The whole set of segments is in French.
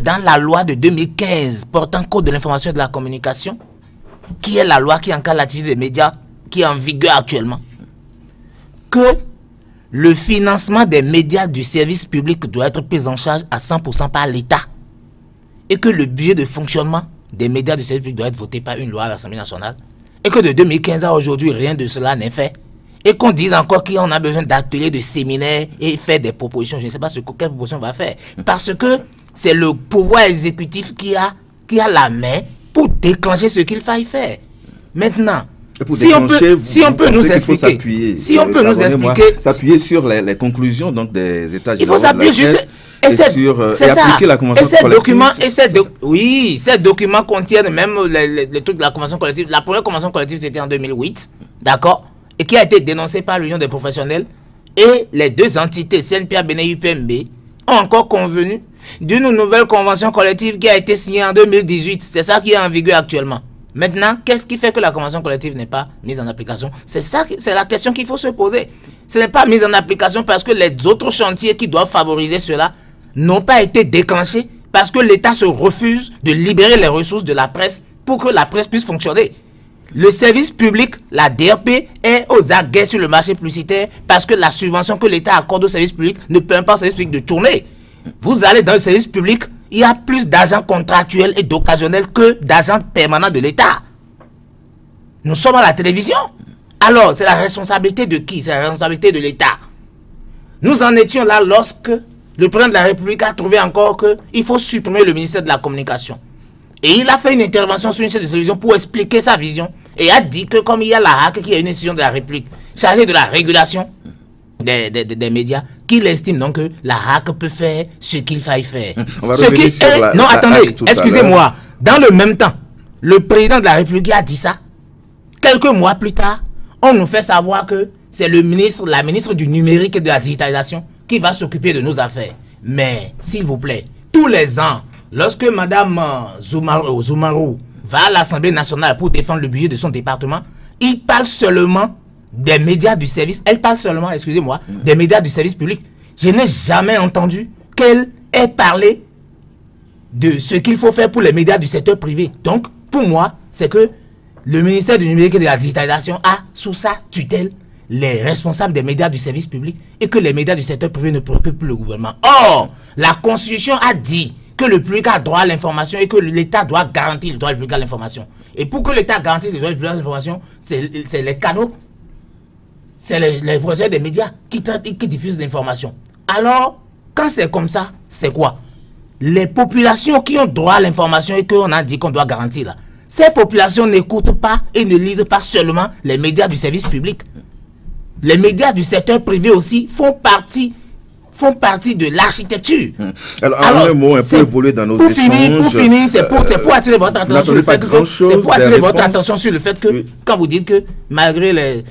dans la loi de 2015 portant code de l'information et de la communication, qui est la loi qui encadre l'activité des médias, qui est en vigueur actuellement, que le financement des médias du service public doit être pris en charge à 100% par l'État et que le budget de fonctionnement des médias du service public doit être voté par une loi à l'Assemblée nationale et que de 2015 à aujourd'hui, rien de cela n'est fait et qu'on dise encore qu'on a besoin d'ateliers, de séminaires et faire des propositions. Je ne sais pas quelle proposition on va faire parce que c'est le pouvoir exécutif qui a la main pour déclencher ce qu'il faille faire. Maintenant, si on peut nous expliquer, s'appuyer sur les conclusions donc des États généraux. Il faut s'appuyer sur appliquer la convention collective. Ces documents contiennent même les trucs de la convention collective. La première convention collective c'était en 2008, d'accord, et qui a été dénoncée par l'Union des professionnels et les deux entités CNPA, BNI, UPMB ont encore convenu d'une nouvelle convention collective qui a été signée en 2018. C'est ça qui est en vigueur actuellement. Maintenant, qu'est-ce qui fait que la convention collective n'est pas mise en application? C'est la question qu'il faut se poser. Ce n'est pas mise en application parce que les autres chantiers qui doivent favoriser cela n'ont pas été déclenchés parce que l'État se refuse de libérer les ressources de la presse pour que la presse puisse fonctionner. Le service public, la DRP, est aux aguets sur le marché publicitaire parce que la subvention que l'État accorde au service public ne permet pas au service public de tourner. Vous allez dans le service public, il y a plus d'agents contractuels et d'occasionnels que d'agents permanents de l'État. Nous sommes à la télévision. Alors, c'est la responsabilité de qui? C'est la responsabilité de l'État. Nous en étions là lorsque le président de la République a trouvé encore qu'il faut supprimer le ministère de la Communication. Et il a fait une intervention sur une chaîne de télévision pour expliquer sa vision. Et a dit que comme il y a la HAC, qui est une institution de la République chargée de la régulation des médias, qu'il estime donc que la HAC peut faire ce qu'il faille faire. Non, attendez, excusez-moi. Dans le même temps, le président de la République a dit ça. Quelques mois plus tard, on nous fait savoir que c'est la ministre du numérique et de la digitalisation qui va s'occuper de nos affaires. Mais, s'il vous plaît, tous les ans, lorsque Mme Zoumarou va à l'Assemblée nationale pour défendre le budget de son département, il parle seulement des médias du service, elle parle seulement, excusez-moi, des médias du service public. Je n'ai jamais entendu qu'elle ait parlé de ce qu'il faut faire pour les médias du secteur privé. Donc, pour moi, c'est que le ministère du numérique et de la digitalisation a sous sa tutelle les responsables des médias du service public et que les médias du secteur privé ne préoccupent plus le gouvernement. Or, la Constitution a dit que le public a droit à l'information et que l'État doit garantir le droit du public à l'information. Et pour que l'État garantisse le droit du public à l'information, c'est les canaux, c'est les projets des médias qui diffusent l'information. Alors, quand c'est comme ça, c'est quoi? Les populations qui ont droit à l'information et qu'on a dit qu'on doit garantir là, ces populations n'écoutent pas et ne lisent pas seulement les médias du service public. Les médias du secteur privé aussi font partie de l'architecture. Alors, un mot, un peu évolué dans nos échanges. Pour finir, c'est pour attirer votre attention sur le fait que, quand vous dites que malgré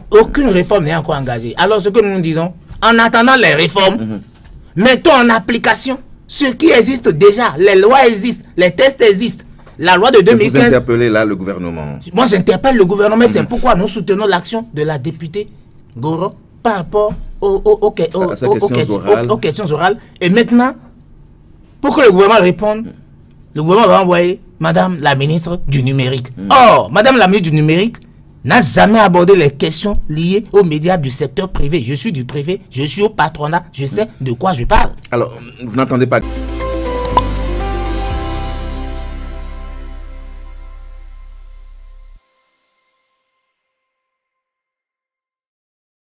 aucune réforme n'est encore engagée. Alors, ce que nous disons, en attendant les réformes, mettons en application ce qui existe déjà. Les lois existent, les tests existent. La loi de 2015... Vous interpellez là le gouvernement. Moi, j'interpelle le gouvernement, c'est pourquoi nous soutenons l'action de la députée Goro par rapport aux questions orales. Et maintenant, pour que le gouvernement réponde, le gouvernement va envoyer Madame la ministre du numérique. Or, Madame la ministre du numérique n'a jamais abordé les questions liées aux médias du secteur privé. Je suis du privé, je suis au patronat, je sais de quoi je parle. Alors, vous n'entendez pas...